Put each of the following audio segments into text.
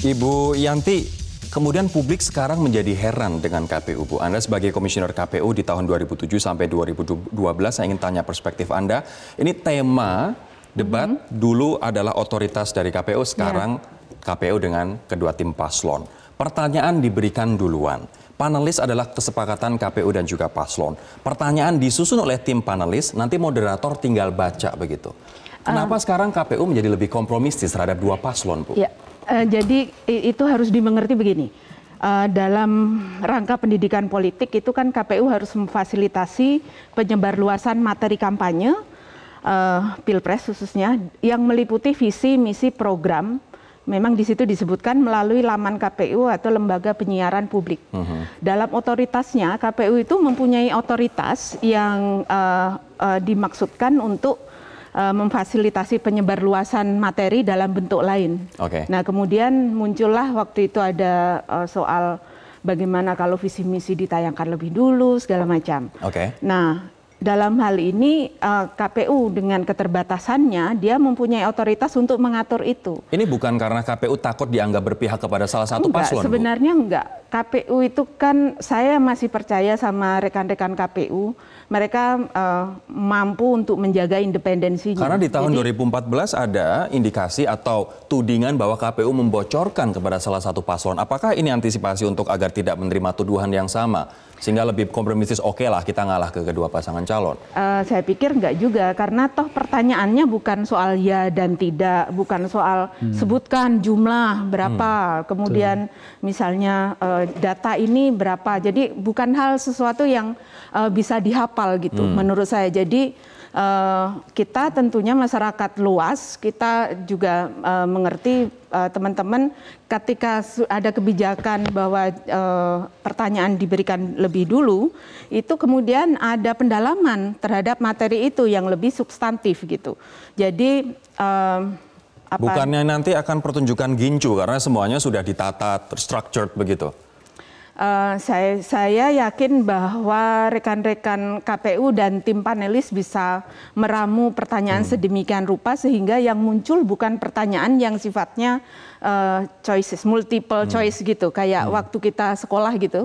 Ibu Yanti, kemudian publik sekarang menjadi heran dengan KPU, Bu. Anda sebagai komisioner KPU di tahun 2007 sampai 2012, saya ingin tanya perspektif Anda. Ini tema debat dulu adalah otoritas dari KPU, sekarang KPU dengan kedua tim paslon. Pertanyaan diberikan duluan. Panelis adalah kesepakatan KPU dan juga paslon. Pertanyaan disusun oleh tim panelis, nanti moderator tinggal baca begitu. Kenapa sekarang KPU menjadi lebih kompromistis terhadap dua paslon, Bu? Ya, jadi itu harus dimengerti begini. Dalam rangka pendidikan politik itu kan KPU harus memfasilitasi penyebarluasan materi kampanye, Pilpres khususnya, yang meliputi visi, misi, program. Memang di situ disebutkan melalui laman KPU atau lembaga penyiaran publik. Dalam otoritasnya, KPU itu mempunyai otoritas yang dimaksudkan untuk memfasilitasi penyebarluasan materi dalam bentuk lain. Nah, kemudian muncullah waktu itu ada soal bagaimana kalau visi misi ditayangkan lebih dulu segala macam. Nah, dalam hal ini KPU dengan keterbatasannya dia mempunyai otoritas untuk mengatur itu. Ini bukan karena KPU takut dianggap berpihak kepada salah satu paslon, sebenarnya Bu? Enggak. KPU itu kan saya masih percaya sama rekan-rekan KPU. Mereka mampu untuk menjaga independensinya. Karena di tahun 2014 ada indikasi atau tudingan bahwa KPU membocorkan kepada salah satu paslon. Apakah ini antisipasi untuk agar tidak menerima tuduhan yang sama? Sehingga lebih kompromistis, oke lah kita ngalah ke kedua pasangan calon. Saya pikir enggak juga, karena toh pertanyaannya bukan soal ya dan tidak, bukan soal sebutkan jumlah berapa, kemudian misalnya data ini berapa. Jadi bukan hal sesuatu yang bisa dihafal gitu menurut saya. Jadi kita tentunya masyarakat luas, kita juga mengerti teman-teman ketika ada kebijakan bahwa pertanyaan diberikan lebih dulu, itu kemudian ada pendalaman terhadap materi itu yang lebih substantif gitu. Jadi bukannya nanti akan pertunjukan gincu karena semuanya sudah ditata, terstructured begitu? Saya yakin bahwa rekan-rekan KPU dan tim panelis bisa meramu pertanyaan sedemikian rupa sehingga yang muncul bukan pertanyaan yang sifatnya choices, multiple choice gitu, kayak waktu kita sekolah gitu.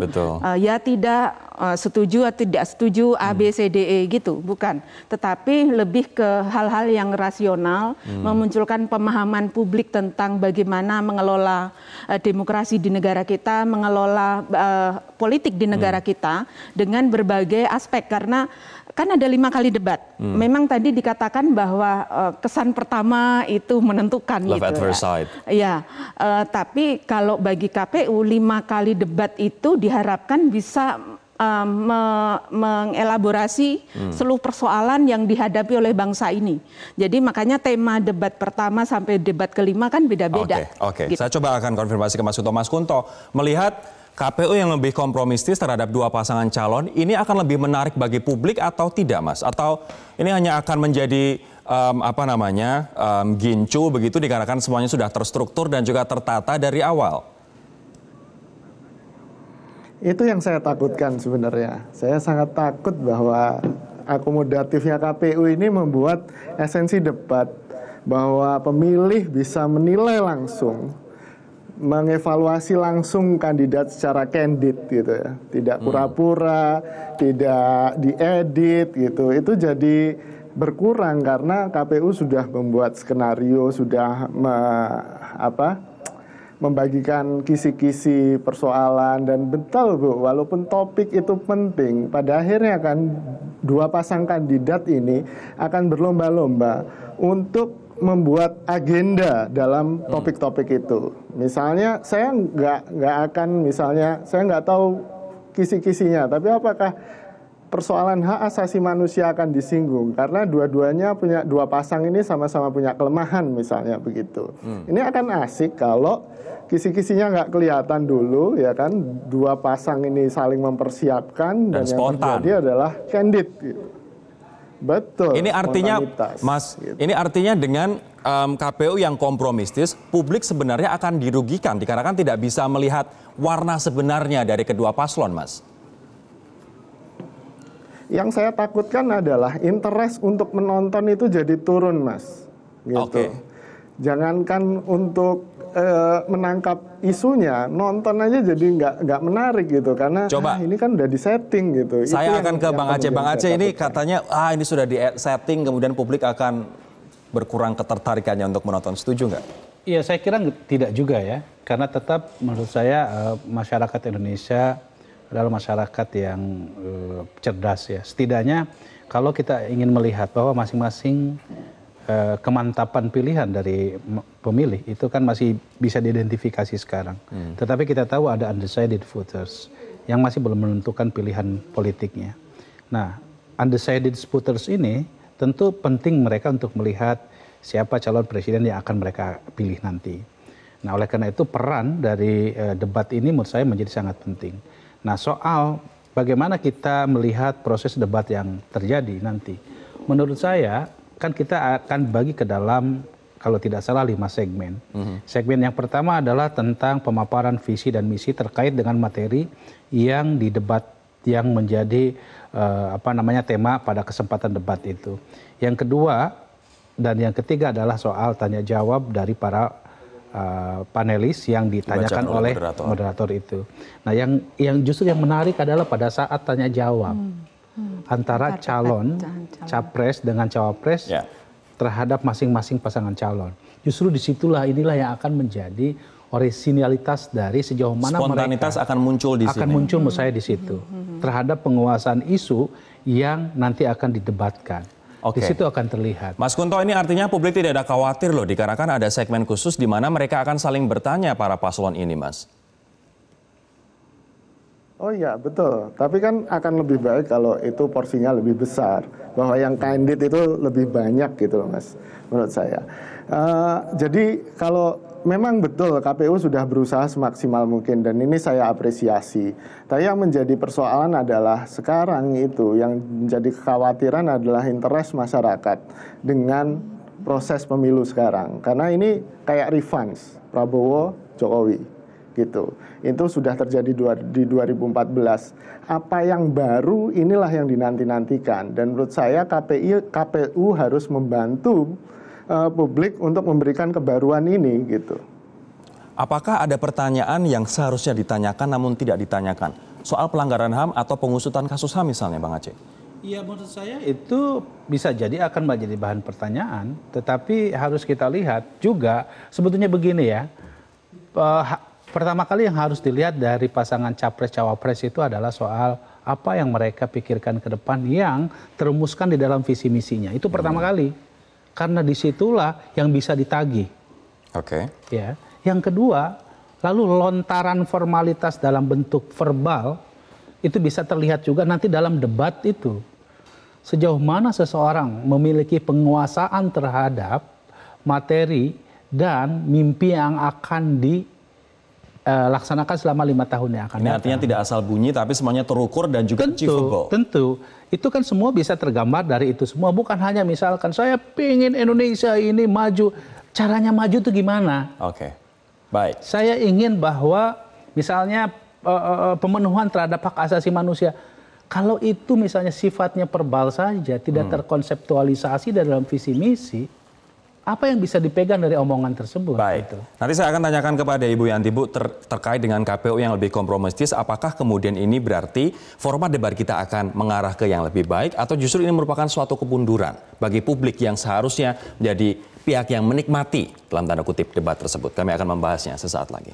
Ya tidak, setuju atau tidak setuju, A, B, C, D, E gitu, bukan. Tetapi lebih ke hal-hal yang rasional, memunculkan pemahaman publik tentang bagaimana mengelola demokrasi di negara kita, mengelola politik di negara kita dengan berbagai aspek. Karena kan ada 5 kali debat. Memang tadi dikatakan bahwa kesan pertama itu menentukan. Love gitu, at first sight. Ya, tapi kalau bagi KPU 5 kali debat itu diharapkan bisa mengelaborasi seluruh persoalan yang dihadapi oleh bangsa ini. Jadi makanya tema debat pertama sampai debat kelima kan beda-beda. Gitu. Saya coba akan konfirmasi ke Mas Kunto. Mas Kunto, melihat KPU yang lebih kompromistis terhadap dua pasangan calon, ini akan lebih menarik bagi publik atau tidak, Mas? Atau ini hanya akan menjadi gincu begitu dikarenakan semuanya sudah terstruktur dan juga tertata dari awal? Itu yang saya takutkan sebenarnya. Saya sangat takut bahwa akomodatifnya KPU ini membuat esensi debat bahwa pemilih bisa menilai langsung, mengevaluasi langsung kandidat secara candid gitu ya. Tidak pura-pura, tidak diedit gitu. Itu jadi berkurang karena KPU sudah membuat skenario, sudah membagikan kisi-kisi persoalan. Dan betul Bu, walaupun topik itu penting, pada akhirnya kan dua pasang kandidat ini akan berlomba-lomba untuk membuat agenda dalam topik-topik itu. Misalnya saya nggak tahu kisi-kisinya, tapi apakah persoalan hak asasi manusia akan disinggung karena dua-duanya dua pasang ini sama-sama punya kelemahan misalnya begitu. Ini akan asik kalau kisi-kisinya nggak kelihatan dulu ya kan, dua pasang ini saling mempersiapkan dan yang terjadi adalah candid gitu. Betul. Ini artinya, Mas, ini artinya dengan KPU yang kompromistis, publik sebenarnya akan dirugikan dikarenakan tidak bisa melihat warna sebenarnya dari kedua paslon, Mas. Yang saya takutkan adalah interest untuk menonton itu jadi turun, Mas. Gitu. Jangankan untuk menangkap isunya, nonton aja jadi nggak menarik gitu karena Coba. ini kan udah di setting gitu. Saya akan ke Bang Aceh. Bang Aceh ini takutkan. katanya ini sudah di setting, kemudian publik akan berkurang ketertarikannya untuk menonton. Setuju nggak? Iya, saya kira tidak juga ya, karena tetap menurut saya masyarakat Indonesia adalah masyarakat yang cerdas ya. Setidaknya kalau kita ingin melihat bahwa masing-masing kemantapan pilihan dari pemilih itu kan masih bisa diidentifikasi sekarang. Tetapi kita tahu ada undecided voters yang masih belum menentukan pilihan politiknya. Nah, undecided voters ini tentu penting mereka untuk melihat siapa calon presiden yang akan mereka pilih nanti. Nah, oleh karena itu peran dari debat ini menurut saya menjadi sangat penting. Nah, soal bagaimana kita melihat proses debat yang terjadi nanti, menurut saya kan kita akan bagi ke dalam, kalau tidak salah, 5 segmen. Segmen yang pertama adalah tentang pemaparan visi dan misi terkait dengan materi yang di debat yang menjadi tema pada kesempatan debat itu. Yang kedua dan yang ketiga adalah soal tanya jawab dari para panelis yang ditanyakan oleh moderator itu. Nah, yang justru yang menarik adalah pada saat tanya jawab antara calon capres dengan cawapres terhadap masing-masing pasangan calon. Justru disitulah inilah yang akan menjadi orisinalitas dari sejauh mana spontanitas mereka akan muncul di sini. Akan muncul menurut saya di situ terhadap penguasaan isu yang nanti akan didebatkan. Di situ akan terlihat. Mas Kunto, ini artinya publik tidak ada khawatir loh, dikarenakan ada segmen khusus di mana mereka akan saling bertanya para paslon ini, Mas. Oh iya, betul. Tapi kan akan lebih baik kalau itu porsinya lebih besar. Bahwa yang candid itu lebih banyak gitu loh, Mas, menurut saya. Jadi kalau memang betul KPU sudah berusaha semaksimal mungkin dan ini saya apresiasi. Tapi yang menjadi persoalan adalah sekarang itu yang menjadi kekhawatiran adalah interest masyarakat dengan proses pemilu sekarang. Karena ini kayak revenge Prabowo Jokowi gitu. Itu sudah terjadi di 2014. Apa yang baru inilah yang dinanti-nantikan dan menurut saya KPU harus membantu publik untuk memberikan kebaruan ini gitu. Apakah ada pertanyaan yang seharusnya ditanyakan namun tidak ditanyakan? Soal pelanggaran HAM atau pengusutan kasus HAM misalnya, Bang Aceh? Iya, menurut saya itu bisa jadi akan menjadi bahan pertanyaan. Tetapi harus kita lihat juga sebetulnya begini ya. Pertama kali yang harus dilihat dari pasangan capres-cawapres itu adalah soal apa yang mereka pikirkan ke depan yang terumuskan di dalam visi misinya. Itu pertama kali. Karena disitulah yang bisa ditagih. Oke. Ya. Yang kedua, lalu lontaran formalitas dalam bentuk verbal itu bisa terlihat juga nanti dalam debat itu. Sejauh mana seseorang memiliki penguasaan terhadap materi dan mimpi yang akan dilaksanakan selama 5 tahun yang akan datang. Ini artinya tidak asal bunyi tapi semuanya terukur dan juga achievable. Tentu. Itu kan semua bisa tergambar dari itu semua. Bukan hanya misalkan saya ingin Indonesia ini maju. Caranya maju itu gimana? Oke. Baik. Saya ingin bahwa misalnya pemenuhan terhadap hak asasi manusia. Kalau itu misalnya sifatnya verbal saja, tidak terkonseptualisasi dalam visi misi, apa yang bisa dipegang dari omongan tersebut? Baik. Gitu. Nanti saya akan tanyakan kepada Ibu Yanti, Bu, terkait dengan KPU yang lebih kompromistis, apakah kemudian ini berarti format debat kita akan mengarah ke yang lebih baik atau justru ini merupakan suatu kemunduran bagi publik yang seharusnya menjadi pihak yang menikmati dalam tanda kutip debat tersebut. Kami akan membahasnya sesaat lagi.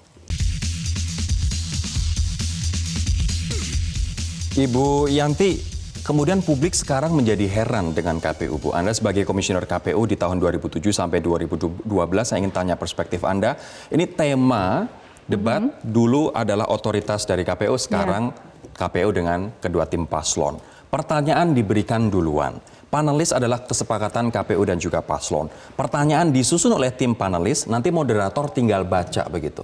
Ibu Yanti, kemudian publik sekarang menjadi heran dengan KPU, Bu. Anda sebagai komisioner KPU di tahun 2007 sampai 2012, saya ingin tanya perspektif Anda. Ini tema debat dulu adalah otoritas dari KPU, sekarang KPU dengan kedua tim paslon. Pertanyaan diberikan duluan. Panelis adalah kesepakatan KPU dan juga paslon. Pertanyaan disusun oleh tim panelis, nanti moderator tinggal baca begitu.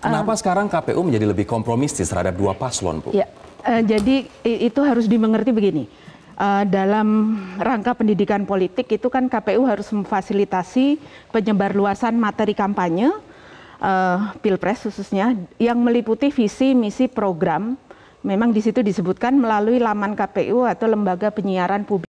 Kenapa sekarang KPU menjadi lebih kompromistis terhadap dua paslon, Bu? Ya. Jadi itu harus dimengerti begini, dalam rangka pendidikan politik itu kan KPU harus memfasilitasi penyebarluasan materi kampanye, Pilpres khususnya, yang meliputi visi, misi, program. Memang di situ disebutkan melalui laman KPU atau lembaga penyiaran publik